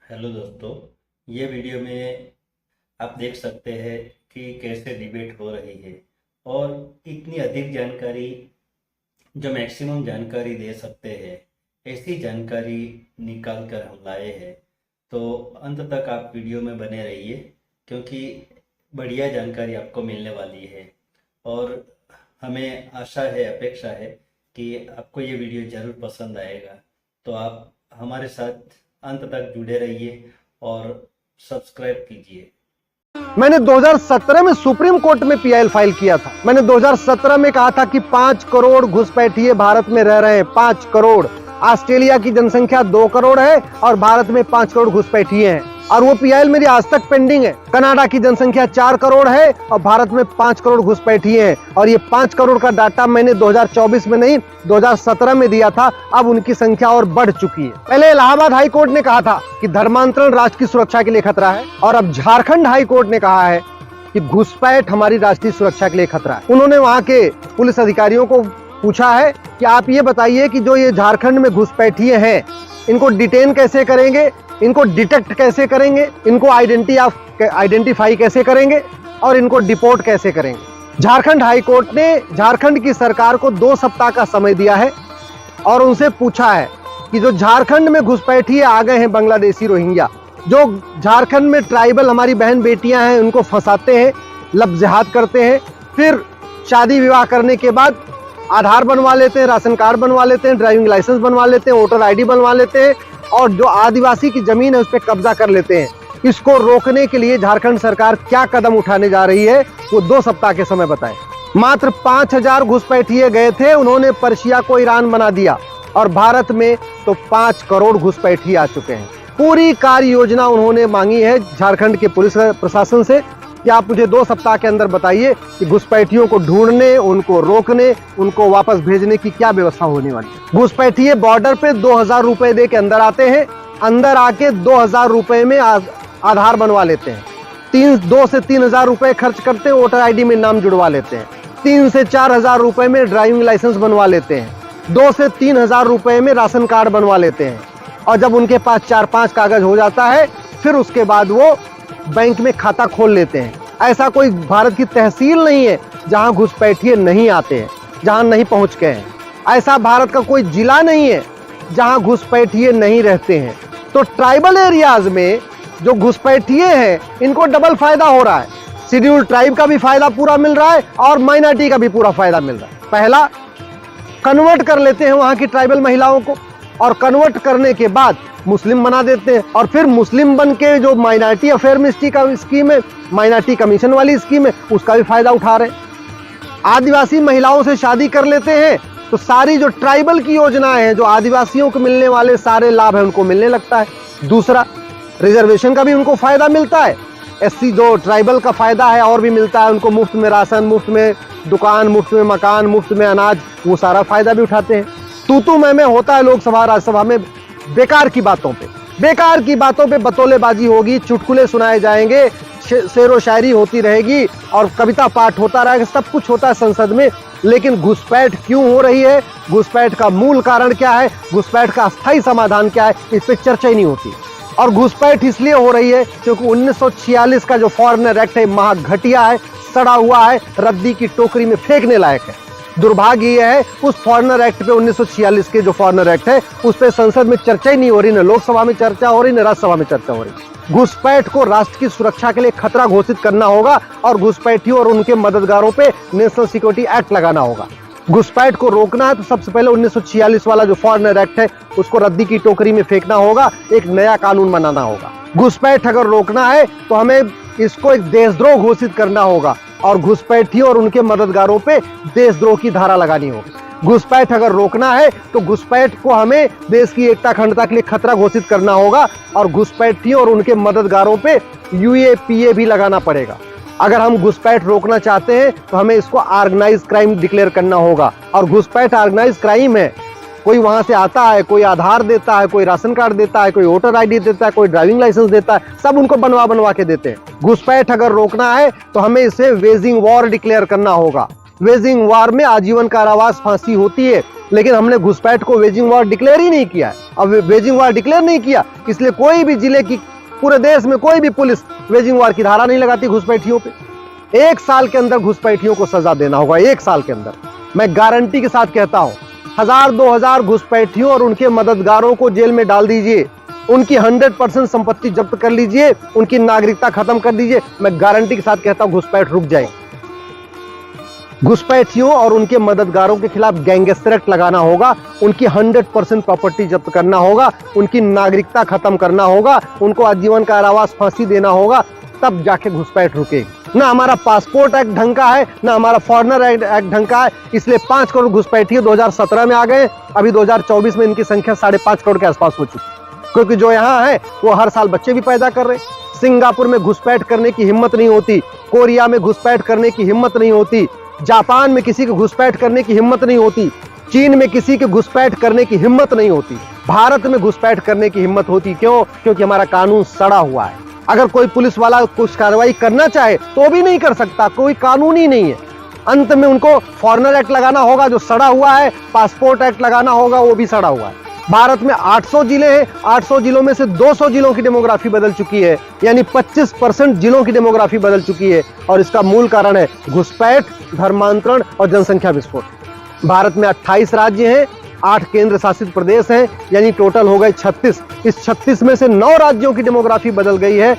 Hello दोस्तों, ये video में आप देख सकते हैं कि कैसे डिबेट हो रही है और इतनी अधिक जानकारी जो मैक्सिमम जानकारी दे सकते हैं ऐसी जानकारी निकाल कर हम लाए हैं। तो अंत तक आप वीडियो में बने रहिए क्योंकि बढ़िया जानकारी आपको मिलने वाली है और हमें आशा है, अपेक्षा है कि आपको ये वीडियो ज़रूर पसंद आएगा। तो आप हमारे साथ अंत तक जुड़े रहिए और सब्सक्राइब कीजिए। मैंने 2017 में सुप्रीम कोर्ट में पीआईएल फाइल किया था। मैंने 2017 में कहा था कि 5 करोड़ घुसपैठिए भारत में रह रहे हैं। 5 करोड़। ऑस्ट्रेलिया की जनसंख्या 2 करोड़ है और भारत में 5 करोड़ घुसपैठिए हैं और वो पीआईएल मेरी आज तक पेंडिंग है। कनाडा की जनसंख्या 4 करोड़ है और भारत में 5 करोड़ घुसपैठिए हैं और ये 5 करोड़ का डाटा मैंने 2024 में नहीं 2017 में दिया था। अब उनकी संख्या और बढ़ चुकी है। पहले इलाहाबाद हाई कोर्ट ने कहा था कि धर्मांतरण राष्ट्र की सुरक्षा के लिए खतरा है और अब झारखंड हाई कोर्ट ने कहा है कि घुसपैठ हमारी राष्ट्रीय सुरक्षा के लिए खतरा है। उन्होंने वहां के पुलिस अधिकारियों को पूछा है कि आप ये बताइए कि जो ये झारखंड में घुसपैठिए हैं इनको डिटेन कैसे करेंगे, इनको डिटेक्ट कैसे करेंगे, इनको आइडेंटिफाई कैसे करेंगे और इनको डिपोर्ट कैसे करेंगे। झारखंड हाई कोर्ट ने झारखंड की सरकार को 2 सप्ताह का समय दिया है और उनसे पूछा है कि जो झारखंड में घुसपैठिए आ गए हैं बांग्लादेशी रोहिंग्या, जो झारखंड में ट्राइबल हमारी बहन बेटियां हैं उनको फंसाते हैं, लब जिहाद करते हैं, फिर शादी विवाह करने के बाद आधार बनवा लेते हैं, राशन कार्ड बनवा लेते हैं, ड्राइविंग लाइसेंस बनवा लेते हैं, वोटर आईडी बनवा लेते हैं और जो आदिवासी की जमीन है उस पर कब्जा कर लेते हैं। इसको रोकने के लिए झारखंड सरकार क्या कदम उठाने जा रही है वो 2 सप्ताह के समय बताएं। मात्र 5000 घुसपैठिए गए थे, उन्होंने पर्शिया को ईरान बना दिया और भारत में तो 5 करोड़ घुसपैठिए आ चुके हैं। पूरी कार्य योजना उन्होंने मांगी है झारखंड के पुलिस प्रशासन से कि आप मुझे 2 सप्ताह के अंदर बताइए कि घुसपैठियों को ढूंढने, उनको रोकने, उनको वापस भेजने की क्या व्यवस्था होने वाली है। घुसपैठिए बॉर्डर पे 2000 रुपए दे के अंदर आते हैं, अंदर आके 2000 रुपए में आधार बनवा लेते हैं। 2 से 3000 रुपए खर्च करते हैं, वोटर आईडी में नाम जुड़वा लेते हैं। 3 से 4000 रुपए में ड्राइविंग लाइसेंस बनवा लेते हैं। 2 से 3000 रुपए में राशन कार्ड बनवा लेते हैं और जब उनके पास 4-5 कागज हो जाता है फिर उसके बाद वो बैंक में खाता खोल लेते हैं। ऐसा कोई भारत की तहसील नहीं है जहां घुसपैठिए नहीं आते हैं, जहां नहीं पहुंच गए हैं। ऐसा भारत का कोई जिला नहीं है जहां घुसपैठिए नहीं रहते हैं। तो ट्राइबल एरियाज में जो घुसपैठिए हैं इनको डबल फायदा हो रहा है। शेड्यूल ट्राइब का भी फायदा पूरा मिल रहा है और माइनॉरिटी का भी पूरा फायदा मिल रहा है। पहला, कन्वर्ट कर लेते हैं वहां की ट्राइबल महिलाओं को और कन्वर्ट करने के बाद मुस्लिम बना देते हैं और फिर मुस्लिम बन के जो माइनॉरिटी अफेयर मिनिस्ट्री का स्कीम है, माइनॉरिटी कमीशन वाली स्कीम है, उसका भी फायदा उठा रहे हैं। आदिवासी महिलाओं से शादी कर लेते हैं तो सारी जो ट्राइबल की योजनाएं हैं, जो आदिवासियों को मिलने वाले सारे लाभ हैं उनको मिलने लगता है। दूसरा, रिजर्वेशन का भी उनको फायदा मिलता है। एससी जो ट्राइबल का फायदा है और भी मिलता है उनको, मुफ्त में राशन, मुफ्त में दुकान, मुफ्त में मकान, मुफ्त में अनाज, वो सारा फायदा भी उठाते हैं। तू मैं होता है लोकसभा राज्यसभा में बेकार की बातों पे बतौलेबाजी होगी, चुटकुले सुनाए जाएंगे, शेरो शायरी होती रहेगी और कविता पाठ होता रहेगा, सब कुछ होता है संसद में। लेकिन घुसपैठ क्यों हो रही है, घुसपैठ का मूल कारण क्या है, घुसपैठ का अस्थायी समाधान क्या है, इस पर चर्चा ही नहीं होती। और घुसपैठ इसलिए हो रही है क्योंकि 1946 का जो फॉरेनर एक्ट है महा घटिया है, सड़ा हुआ है, रद्दी की टोकरी में फेंकने लायक है। दुर्भाग्य यह है उस फॉरेनर एक्ट पे, 1946 के जो फॉरेनर एक्ट है उस पे संसद में चर्चा ही नहीं हो रही, न लोकसभा में चर्चा हो रही, न राज्यसभा में चर्चा हो रही। घुसपैठ को राष्ट्र की सुरक्षा के लिए खतरा घोषित करना होगा और घुसपैठियों और उनके मददगारों पे नेशनल सिक्योरिटी एक्ट लगाना होगा। घुसपैठ को रोकना है तो सबसे पहले 1946 वाला जो फॉरेनर एक्ट है उसको रद्दी की टोकरी में फेंकना होगा, एक नया कानून बनाना होगा। घुसपैठ अगर रोकना है तो हमें इसको एक देशद्रोह घोषित करना होगा और घुसपैठियों और उनके मददगारों पे देशद्रोह की धारा लगानी होगी। घुसपैठ अगर रोकना है तो घुसपैठ को हमें देश की एकता अखंडता के लिए खतरा घोषित करना होगा और घुसपैठियों और उनके मददगारों पे यूएपीए भी लगाना पड़ेगा। अगर हम घुसपैठ रोकना चाहते हैं तो हमें इसको ऑर्गेनाइज क्राइम डिक्लेयर करना होगा और घुसपैठ ऑर्गेनाइज क्राइम है। कोई वहां से आता है, कोई आधार देता है, कोई राशन कार्ड देता है, कोई वोटर आईडी देता है, कोई ड्राइविंग लाइसेंस देता है, सब उनको बनवा के देते हैं। घुसपैठ अगर रोकना है तो हमें इसे वेजिंग वॉर डिक्लेयर करना होगा वेजिंग वॉर में आजीवन कारावास फांसी होती है, लेकिन हमने घुसपैठ को वेजिंग वॉर डिक्लेयर ही नहीं किया है। अब वेजिंग वॉर डिक्लेयर नहीं किया, इसलिए कोई भी जिले की, पूरे देश में कोई भी पुलिस वेजिंग वॉर की धारा नहीं लगाती घुसपैठियों पे। 1 साल के अंदर घुसपैठियों को सजा देना होगा, 1 साल के अंदर। मैं गारंटी के साथ कहता हूं, 1000-2000 घुसपैठियों और उनके मददगारों को जेल में डाल दीजिए, उनकी 100% संपत्ति जब्त कर लीजिए, उनकी नागरिकता खत्म कर दीजिए। मैं गारंटी के साथ कहता हूं घुसपैठ रुक जाएगी। घुसपैठियों और उनके मददगारों के खिलाफ गैंगस्टर एक्ट लगाना होगा, उनकी 100% प्रॉपर्टी जब्त करना होगा, उनकी नागरिकता खत्म करना होगा, उनको आजीवन कारावास फांसी देना होगा, तब जाके घुसपैठ रुकेगी। ना हमारा पासपोर्ट एक्ट ढंग का है, ना हमारा फॉरेनर एक्ट ढंग का है, इसलिए 5 करोड़ घुसपैठिए 2017 में आ गए। अभी 2024 में इनकी संख्या 5.5 करोड़ के आसपास हो चुकी, क्योंकि जो यहाँ है वो हर साल बच्चे भी पैदा कर रहे। सिंगापुर में घुसपैठ करने की हिम्मत नहीं होती, कोरिया में घुसपैठ करने की हिम्मत नहीं होती, जापान में किसी को घुसपैठ करने की हिम्मत नहीं होती, चीन में किसी के घुसपैठ करने की हिम्मत नहीं होती, भारत में घुसपैठ करने की हिम्मत होती। क्यों? क्योंकि हमारा कानून सड़ा हुआ है। अगर कोई पुलिस वाला कुछ कार्रवाई करना चाहे तो भी नहीं कर सकता, कोई कानून ही नहीं है। अंत में उनको फॉरेनर एक्ट लगाना होगा जो सड़ा हुआ है, पासपोर्ट एक्ट लगाना होगा वो भी सड़ा हुआ है। भारत में 800 जिले हैं, 800 जिलों में से 200 जिलों की डेमोग्राफी बदल चुकी है, यानी 25% जिलों की डेमोग्राफी बदल चुकी है, और इसका मूल कारण है घुसपैठ, धर्मांतरण और जनसंख्या विस्फोट। भारत में 28 राज्य हैं, 8 केंद्र शासित प्रदेश हैं, यानी टोटल हो गए 36। इस 36 में से 9 राज्यों की डेमोग्राफी बदल गई है,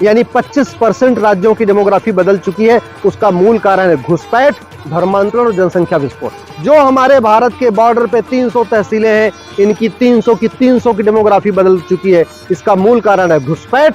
यानी 25% राज्यों की डेमोग्राफी बदल चुकी है। उसका मूल कारण है घुसपैठ, धर्मांतरण और जनसंख्या विस्फोट। जो हमारे भारत के बॉर्डर पे 300 तहसीलें हैं, इनकी 300 की डेमोग्राफी बदल चुकी है। इसका मूल कारण है घुसपैठ,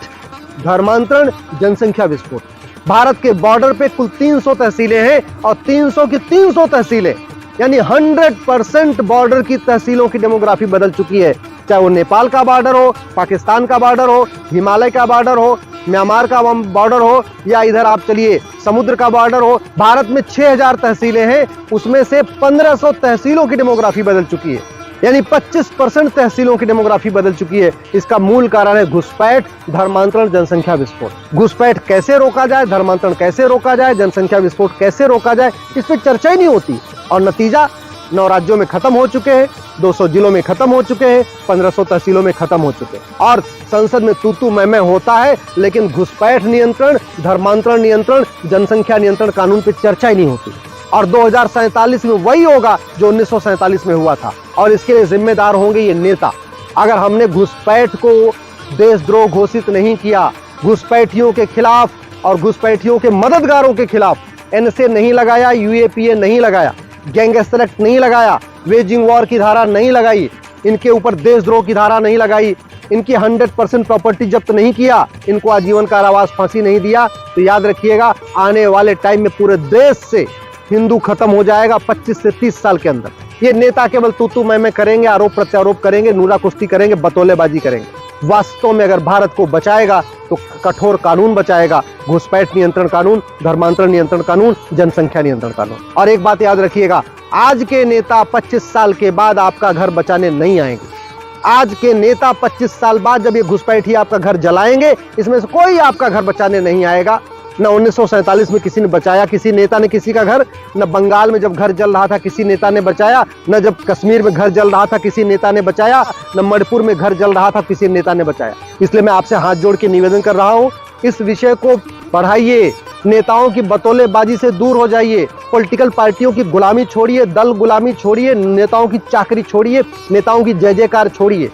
धर्मांतरण, जनसंख्या विस्फोट। भारत के बॉर्डर पे कुल 300 तहसीलें हैं, और 300 की 300 तहसीलें, यानी 100% बॉर्डर की तहसीलों की डेमोग्राफी बदल चुकी है। चाहे वो नेपाल का बॉर्डर हो, पाकिस्तान का बॉर्डर हो, हिमालय का बॉर्डर हो, म्यांमार का बॉर्डर हो, या इधर आप चलिए समुद्र का बॉर्डर हो। भारत में 6000 तहसीलें हैं, उसमें से 1500 तहसीलों की डेमोग्राफी बदल चुकी है, यानी 25% तहसीलों की डेमोग्राफी बदल चुकी है। इसका मूल कारण है घुसपैठ, धर्मांतरण, जनसंख्या विस्फोट। घुसपैठ कैसे रोका जाए, धर्मांतरण कैसे रोका जाए, जनसंख्या विस्फोट कैसे रोका जाए, इस पर चर्चा ही नहीं होती। और नतीजा 9 राज्यों में खत्म हो चुके हैं, 200 जिलों में खत्म हो चुके हैं, 1500 तहसीलों में खत्म हो चुके हैं। और संसद में तू मैं होता है, लेकिन घुसपैठ नियंत्रण, धर्मांतरण नियंत्रण, जनसंख्या नियंत्रण कानून पर चर्चा ही नहीं होती। और 2047 में वही होगा जो 1947 में हुआ था, और इसके लिए जिम्मेदार होंगे ये नेता। अगर हमने घुसपैठ को देशद्रोह घोषित नहीं किया, घुसपैठियों के खिलाफ और घुसपैठियों के मददगारों के खिलाफ एनएसए नहीं लगाया, यूएपीए नहीं लगाया, गैंगस्टर एक्ट नहीं लगाया, वेजिंग वॉर की धारा नहीं लगाई, इनके ऊपर देशद्रोह की धारा नहीं लगाई, इनकी 100% प्रॉपर्टी जब्त नहीं किया, इनको आजीवन कारावास फांसी नहीं दिया, तो याद रखिएगा आने वाले टाइम में पूरे देश से हिंदू खत्म हो जाएगा 25 से 30 साल के अंदर। ये नेता केवल तू मैं करेंगे, आरोप प्रत्यारोप करेंगे, नूरा कुश्ती करेंगे, बतौलेबाजी करेंगे। वास्तव में अगर भारत को बचाएगा तो कठोर कानून बचाएगा, घुसपैठ नियंत्रण कानून, धर्मांतरण नियंत्रण कानून, जनसंख्या नियंत्रण कानून। और एक बात याद रखिएगा, आज के नेता 25 साल के बाद आपका घर बचाने नहीं आएंगे। आज के नेता 25 साल बाद जब ये घुसपैठी आपका घर जलाएंगे, इसमें से कोई आपका घर बचाने नहीं आएगा। न 1947 में किसी ने बचाया, किसी नेता ने किसी का घर, न बंगाल में जब घर जल रहा था किसी नेता ने बचाया, न जब कश्मीर में घर जल रहा था किसी नेता ने बचाया, न मणिपुर में घर जल रहा था किसी नेता ने बचाया। इसलिए मैं आपसे हाथ जोड़ के निवेदन कर रहा हूं, इस विषय को पढ़ाइए, नेताओं की बतौलेबाजी से दूर हो जाइए, पॉलिटिकल पार्टियों की गुलामी छोड़िए, दल गुलामी छोड़िए, नेताओं की चाकरी छोड़िए, नेताओं की जय जयकार छोड़िए।